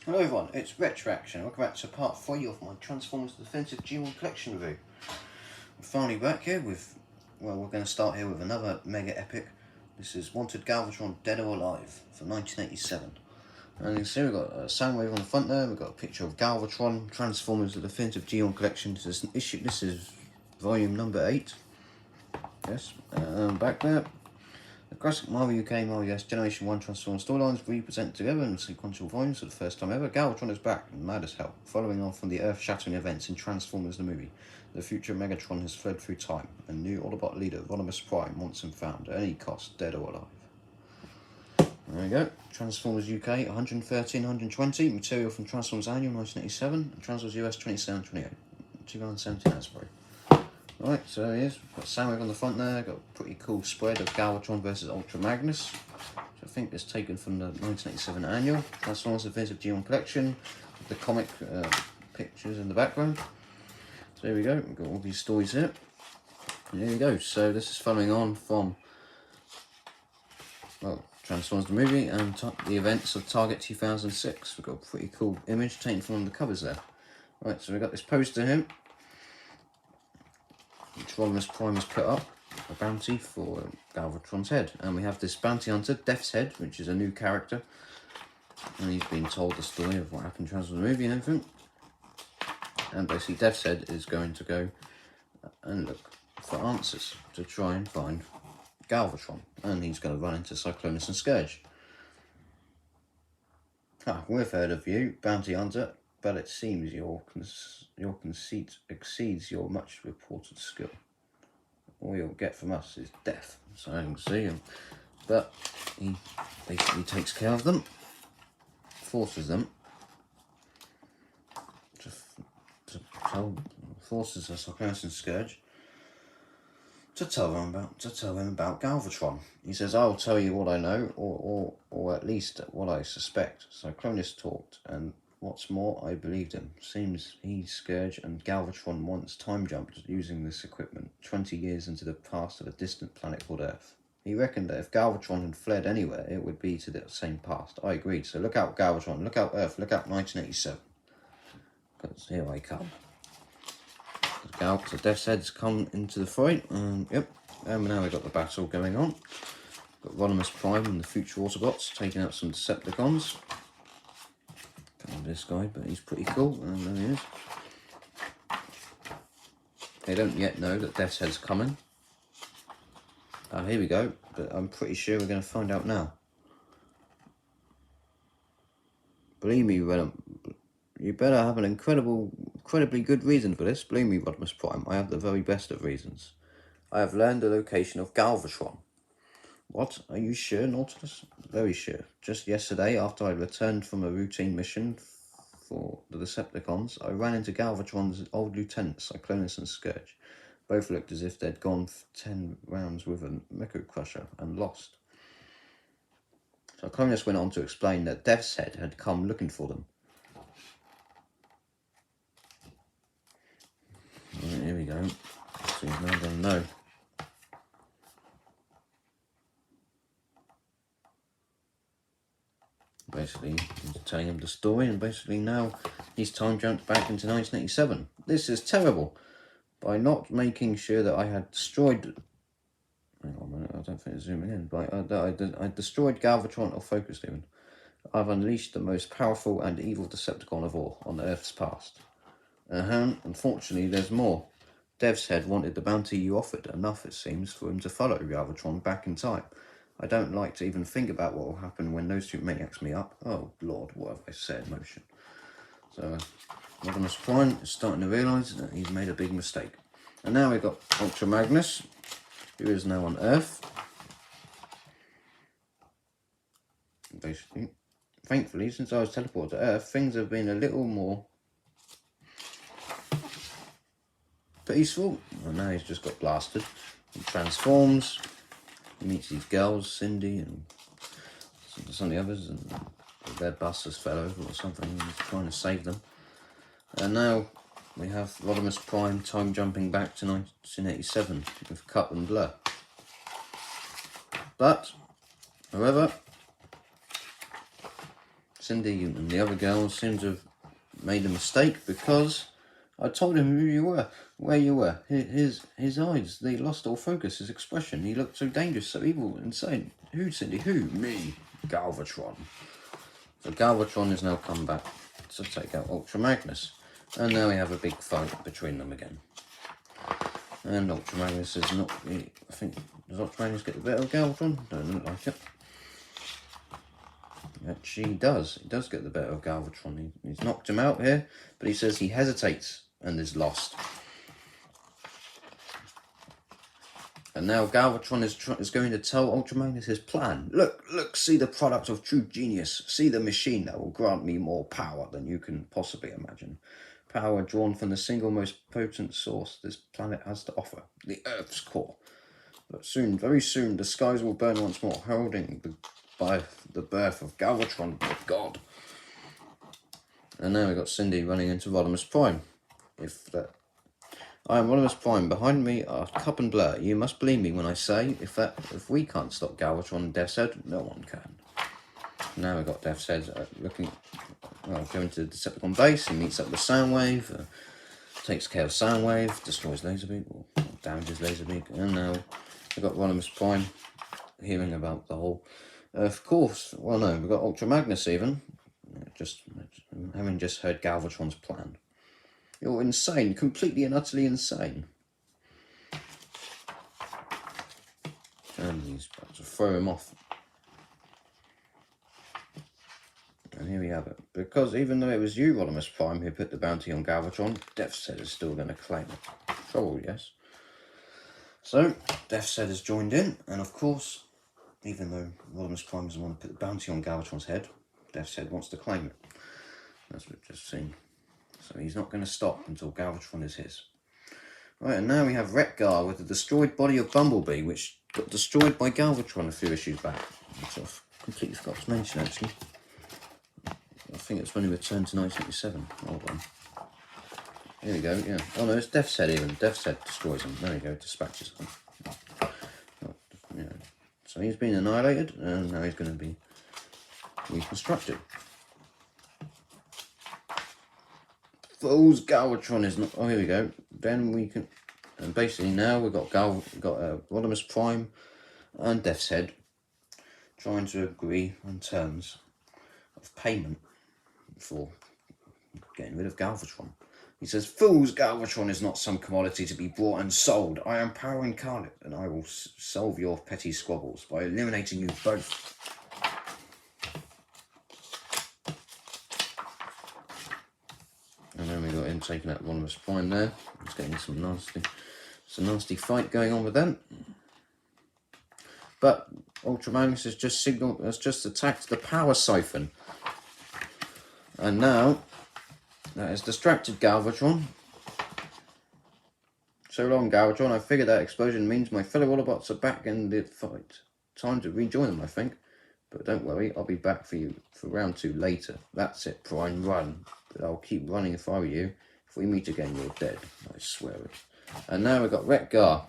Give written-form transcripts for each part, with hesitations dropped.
Hello everyone, it's Retroaction. Welcome back to part 3 of my Transformers Defensive G1 collection review. We're finally back here with, well, we're going to start here with another mega epic. This is Wanted Galvatron Dead or Alive for 1987. And you can see we've got a sound wave on the front there, we've got a picture of Galvatron, Transformers the Defensive G1 collection. This is an issue, this is volume number 8. Yes, back there. The classic Marvel UK, Marvel US Generation 1 Transformers storylines represent together in sequential volumes for the first time ever. Galvatron is back and mad as hell, following on from the earth-shattering events in Transformers the movie. The future Megatron has fled through time, and new Autobot leader Rodimus Prime wants him found, at any cost, dead or alive. There we go. Transformers UK 113, 120. Material from Transformers Annual 1987, and Transformers US 27, 28. 2017 Asbury. Right, so here he is. Got Samwave on the front there. Got a pretty cool spread of Galvatron versus Ultra Magnus, which I think is taken from the 1987 Annual Transformers Defensive G1 collection, with the comic pictures in the background. So here we go. We've got all these stories here. And here we go. So this is following on from, well, Transformers the movie and the events of Target 2006. We've got a pretty cool image taken from one of the covers there. Right, so we've got this poster here, which Rodimus Prime has put up, a bounty for Galvatron's head. And we have this bounty hunter, Death's Head, which is a new character. And he's been told the story of what happened in Transformers the movie and everything. And basically Death's Head is going to go and look for answers to try and find Galvatron. And he's going to run into Cyclonus and Scourge. Ah, we've heard of you, bounty hunter, but it seems your conceit exceeds your much reported skill. All you'll get from us is death. So I can see him. But he basically takes care of them, forces them forces the Cyclonus and Scourge to tell him about Galvatron. He says, "I'll tell you what I know, or at least what I suspect." Cyclonus talked, and what's more, I believed him. Seems he, Scourge, and Galvatron once time jumped using this equipment 20 years into the past of a distant planet called Earth. He reckoned that if Galvatron had fled anywhere, it would be to the same past. I agreed. So look out, Galvatron. Look out, Earth. Look out, 1987. Because here I come. The Death's Head's come into the fight, and yep, and now we've got the battle going on. Got Rodimus Prime and the future Autobots taking out some Decepticons. This guy, but he's pretty cool, and there he is. They don't yet know that Death's Head's coming. Here we go, but I'm pretty sure we're going to find out now. Believe me, you better have an incredibly good reason for this. Believe me, Rodimus Prime, I have the very best of reasons. I have learned the location of Galvatron. What? Are you sure, Nautilus? Very sure. Just yesterday, after I returned from a routine mission for the Decepticons, I ran into Galvatron's old lieutenants, Cyclonus and Scourge. Both looked as if they'd gone for 10 rounds with a Mecha Crusher and lost. Cyclonus went on to explain that Death's Head had come looking for them. Right, here we go. So he's now going to know. Basically, he's telling him the story, and basically now he's time jumped back into 1987. This is terrible. By not making sure that I had destroyed... Hang on a minute, I don't think it's zooming in. But I destroyed Galvatron, or focused even. I've unleashed the most powerful and evil Decepticon of all on Earth's past. Unfortunately, there's more. Death's Head wanted the bounty you offered enough, it seems, for him to follow Galvatron back in time. I don't like to even think about what will happen when those two maniacs meet up. Oh, Lord, what have I set in motion? So, Rodimus Prime is starting to realise that he's made a big mistake. And now we've got Ultra Magnus, who is now on Earth. Basically, thankfully, since I was teleported to Earth, things have been a little more peaceful. And now he's just got blasted. He transforms. He meets these girls, Cindy and some of the others, and their bus has fell over or something, and he's trying to save them. And now we have Rodimus Prime time jumping back to 1987 with Cut and Blur. But, however, Cindy and the other girls seem to have made a mistake, because I told him who you were, where you were. His eyes, they lost all focus, his expression. He looked so dangerous, so evil, insane. Who, Cindy? Who? Me. Galvatron. So Galvatron has now come back to take out Ultra Magnus. And now we have a big fight between them again. And Ultra Magnus is not really, I think, does Ultra Magnus get the better of Galvatron? Don't look like it. Actually, he does. He does get the better of Galvatron. He's knocked him out here, but he says he hesitates and is lost. And now Galvatron is going to tell Ultra Magnus his plan. Look, see the product of true genius. See the machine that will grant me more power than you can possibly imagine. Power drawn from the single most potent source this planet has to offer, the Earth's core. But soon, very soon, the skies will burn once more, heralding by the birth of Galvatron, the god. And now we've got Cindy running into Rodimus Prime. I am Rodimus Prime. Behind me are Cup and Blur. You must believe me when I say, if we can't stop Galvatron and Death's Head, no one can. Now we've got Death's Head going to the Decepticon base. He meets up with Soundwave, takes care of Soundwave, destroys Laserbeak, or damages Laserbeak. And now we've got Rodimus Prime hearing about the whole Earth course. Well, no, we've got Ultra Magnus even, having just heard Galvatron's plan. You're insane, completely and utterly insane. And he's about to throw him off. And here we have it. Because even though it was you, Rodimus Prime, who put the bounty on Galvatron, Death's Head is still going to claim it. Trouble, yes. So, Death's Head has joined in, and of course, even though Rodimus Prime doesn't want to put the bounty on Galvatron's head, Death's Head wants to claim it. That's what we've just seen. So he's not going to stop until Galvatron is his. Right, and now we have Retgar with the destroyed body of Bumblebee, which got destroyed by Galvatron a few issues back. Which I've completely forgot to mention, actually. I think it's when he returned to 1987. Hold on. Here we go, yeah. Oh no, it's Death's Head even. Death's Head destroys him. There we go, dispatches him. Oh, yeah. So he's been annihilated, and now he's going to be reconstructed. Fools, Galvatron is not. Oh, here we go. Then we can. And basically now we've got Rodimus Prime and Death's Head trying to agree on terms of payment for getting rid of Galvatron. He says, "Fools, Galvatron is not some commodity to be bought and sold. I am power incarnate, and I will solve your petty squabbles by eliminating you both." And then we got him taking out Rodimus Prime there. He's getting some nasty fight going on with them. But Ultra Magnus has just attacked the power siphon. And now that has distracted Galvatron. So long, Galvatron. I figured that explosion means my fellow Autobots are back in the fight. Time to rejoin them, I think. But don't worry, I'll be back for you for round 2 later. That's it, Prime, run. But I'll keep running if I were you. If we meet again, you're dead. I swear it. And now we've got Retgar,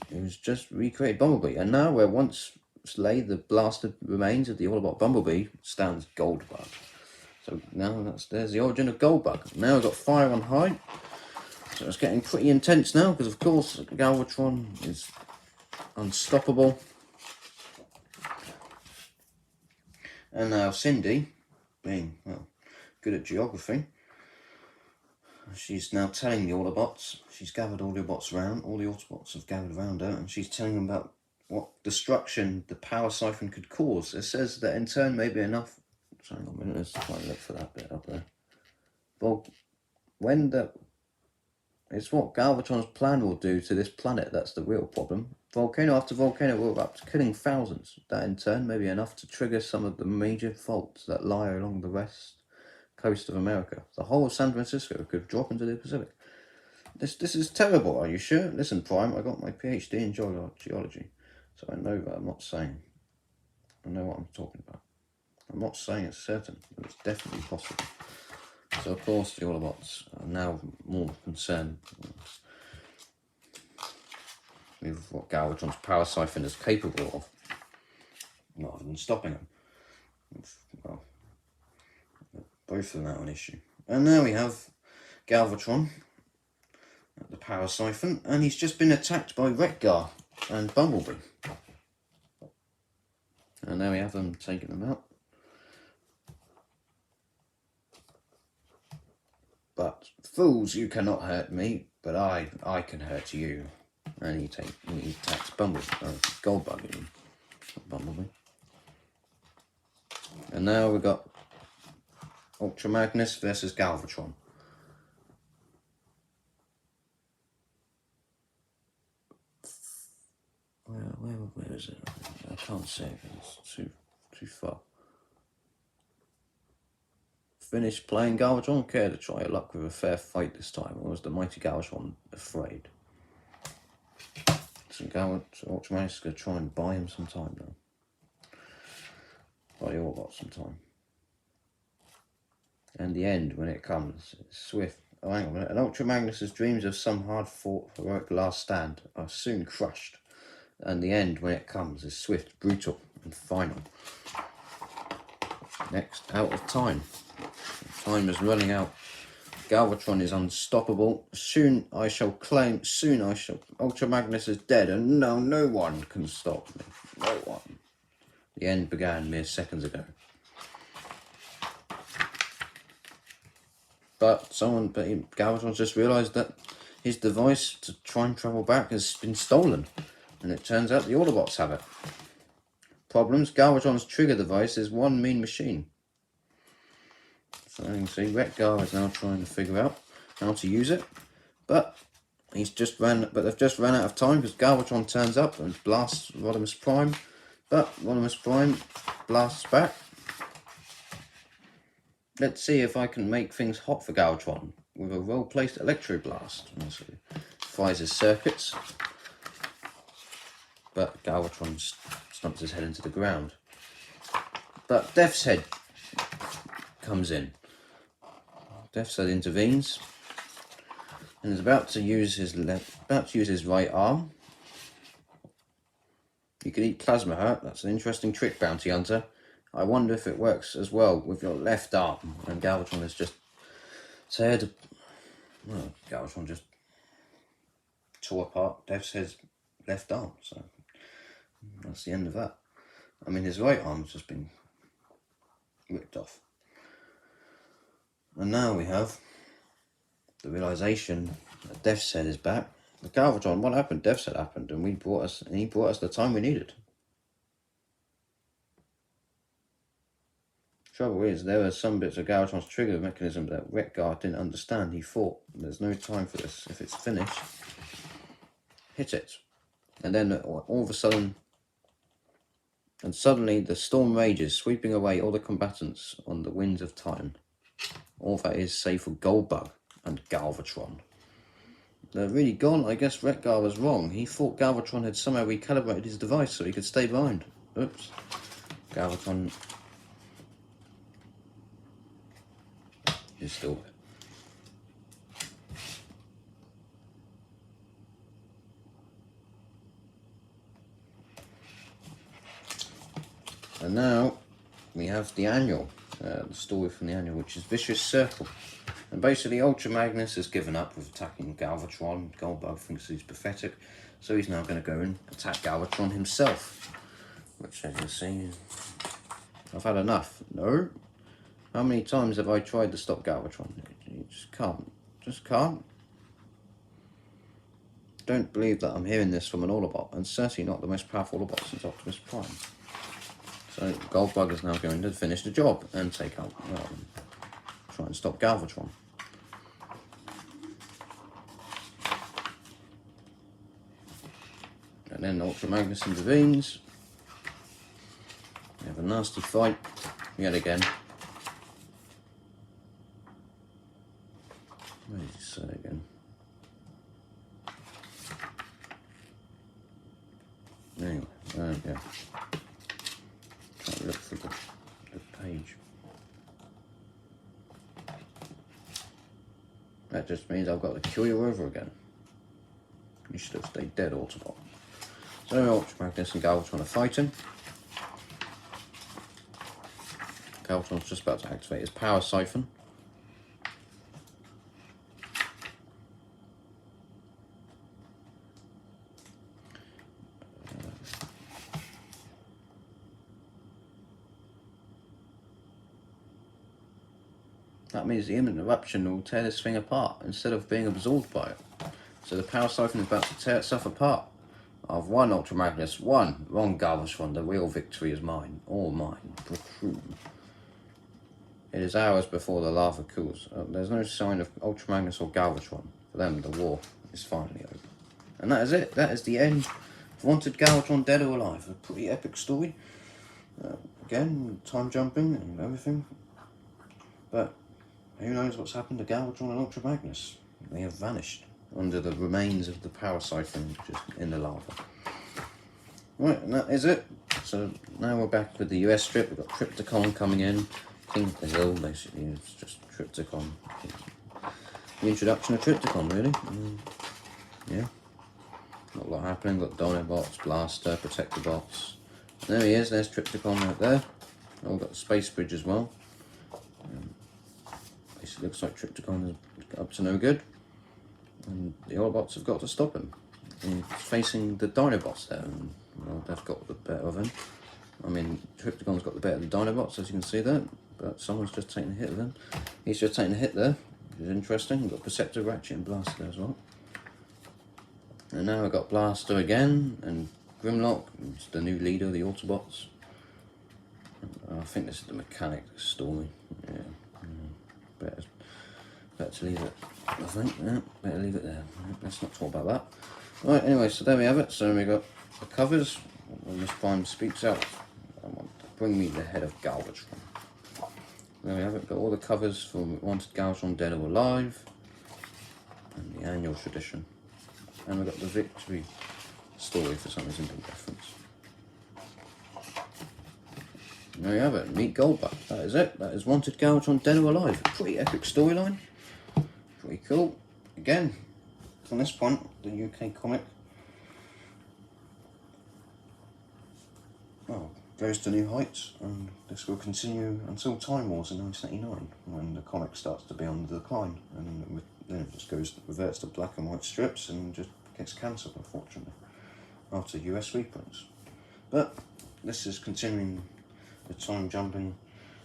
who's just recreated Bumblebee. And now where once lay the blasted remains of the Autobot Bumblebee stands Goldbug. So now there's the origin of Goldbug. Now we've got Fire on High. So it's getting pretty intense now, because of course Galvatron is unstoppable. And now Cindy, being, well, good at geography, she's now telling the Autobots, she's gathered all the Autobots around, all the Autobots have gathered around her, and she's telling them about what destruction the power siphon could cause. It says that in turn maybe enough, hang on a minute, let's try and look for that bit up there. Well, it's what Galvatron's plan will do to this planet that's the real problem. Volcano after volcano will erupt, killing thousands. That in turn may be enough to trigger some of the major faults that lie along the west coast of America. The whole of San Francisco could drop into the Pacific. This is terrible, are you sure? Listen, Prime, I got my PhD in geology, so I know that I'm not saying. I know what I'm talking about. I'm not saying it's certain, but it's definitely possible. So of course the Autobots are now more concerned with what Galvatron's power siphon is capable of, rather than stopping him. Well, both of them are an issue. And now we have Galvatron at the power siphon, and he's just been attacked by Retgar and Bumblebee. And now we have them taking them out. But fools, you cannot hurt me, but I can hurt you. And he attacks Goldbug, Bumblebee. And now we've got Ultra Magnus versus Galvatron. Where is it? I can't see it. It's too far. Finished playing Galvatron. Care to try your luck with a fair fight this time, or was the mighty Galvatron afraid? So Ultra Magnus is going to try and buy him some time now. Buy you all got some time. And the end, when it comes, it's swift. Oh, hang on a minute. And Ultra Magnus's dreams of some hard-fought, heroic last stand are soon crushed. And the end, when it comes, is swift, brutal, and final. Next, out of time. Time is running out. Galvatron is unstoppable. Soon I shall. Ultra Magnus is dead, and no one can stop me. No one. The end began mere seconds ago. But Galvatron's just realised that his device to try and travel back has been stolen. And it turns out the Autobots have it. Problems, Galvatron's trigger device is one mean machine. So you can see Retgar is now trying to figure out how to use it. But they've just ran out of time because Galvatron turns up and blasts Rodimus Prime. But Rodimus Prime blasts back. Let's see if I can make things hot for Galvatron with a well-placed Electroblast. So fires his circuits. But Galvatron stumps his head into the ground. But Death's Head comes in. Death's Head intervenes and is about to use his right arm. You can eat Plasma Heart. That's an interesting trick, Bounty Hunter. I wonder if it works as well with your left arm. And Galvatron has just said, well, Galvatron just tore apart Death's Head's left arm. So that's the end of that. I mean, his right arm's just been ripped off. And now we have the realisation that Death's Head is back. The Galvatron, what happened? Death's Head happened, and he brought us the time we needed. Trouble is, there are some bits of Galvatron's trigger mechanism that Retgar didn't understand. He thought, there's no time for this. If it's finished, hit it. And then all of a sudden, suddenly the storm rages, sweeping away all the combatants on the winds of time. All that is save for Goldbug and Galvatron. They're really gone. I guess Retgar was wrong. He thought Galvatron had somehow recalibrated his device so he could stay behind. Oops. Galvatron is still there. And now we have the annual, the story from the annual, which is Vicious Circle. And basically Ultra Magnus has given up with attacking Galvatron. Goldbug thinks he's pathetic, so he's now going to go and attack Galvatron himself. Which, as you see, I've had enough. No? How many times have I tried to stop Galvatron? You just can't. Just can't. Don't believe that I'm hearing this from an Autobot, and certainly not the most powerful Autobot since Optimus Prime. So Goldbug is now going to finish the job and take out, try and stop Galvatron. And then Ultra Magnus intervenes. We have a nasty fight yet again. Where did you say again? Anyway, there we go. Can't look for the page. That just means I've got to kill you over again. You should have stayed dead, Autobot. So Ultra Magnus and Galvatron are fighting. Galvatron's just about to activate his power siphon. That means the imminent eruption will tear this thing apart instead of being absorbed by it. So the power siphon is about to tear itself apart. I've won, Ultra Magnus, won. Wrong, Galvatron, the real victory is mine. All mine. It is hours before the lava cools. There's no sign of Ultra Magnus or Galvatron. For them, the war is finally over. And that is it. That is the end of Wanted Galvatron Dead or Alive. A pretty epic story. Again, time jumping and everything. But who knows what's happened to Galvatron and Ultra Magnus? They have vanished under the remains of the power siphon just in the lava. Right, and that is it. So now we're back with the US strip. We've got Trypticon coming in. King of the Hill, basically. It's just Trypticon. The introduction of Trypticon, really. Yeah. Not a lot happening. Got Dinobots, Blaster, Protector Bots. There he is. There's Trypticon right there. Oh, we've got the Space Bridge as well. Basically looks like Trypticon is up to no good. And the Autobots have got to stop him. He's facing the Dinobots there, and well, they've got the better of him. I mean, Trypticon's got the better of the Dinobots, as you can see there, but someone's just taking a hit of him. He's just taking a hit there, which is interesting. We've got Perceptor, Ratchet, and Blaster there as well. And now we've got Blaster again, and Grimlock, who's the new leader of the Autobots. I think this is the mechanic that's storming. Yeah. Better to leave it, I think. Yeah, better leave it there. Let's not talk about that. Right, anyway, so there we have it. So we got the covers. Rodimus Prime speaks out. I want to bring me the head of Galvatron. There we have it. Got all the covers for Wanted Galvatron Dead or Alive, and the annual tradition. And we've got the victory story for some reason in reference. There you have it. Meet Goldbuck. That is it. That is Wanted Galvatron Dead or Alive. Pretty epic storyline. Pretty cool. Again, from this point, the UK comic, well, goes to new heights, and this will continue until Time Wars in 1989, when the comic starts to be on the decline, and then it just reverts to black and white strips and just gets cancelled, unfortunately, after US reprints. But this is continuing the time jumping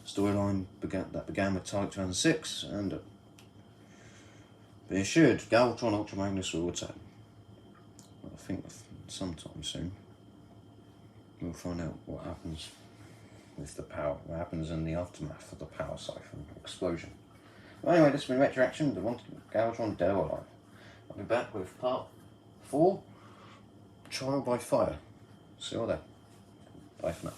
storyline that began with Target 2006, and be assured, Galvatron Ultra Magnus will return. I think sometime soon. We'll find out what happens with the power, what happens in the aftermath of the power siphon explosion. Well, anyway, this has been Retroaction, the Wanted Galvatron Dead or Alive. I'll be back with part 4, Trial by Fire. See you all there. Bye for now.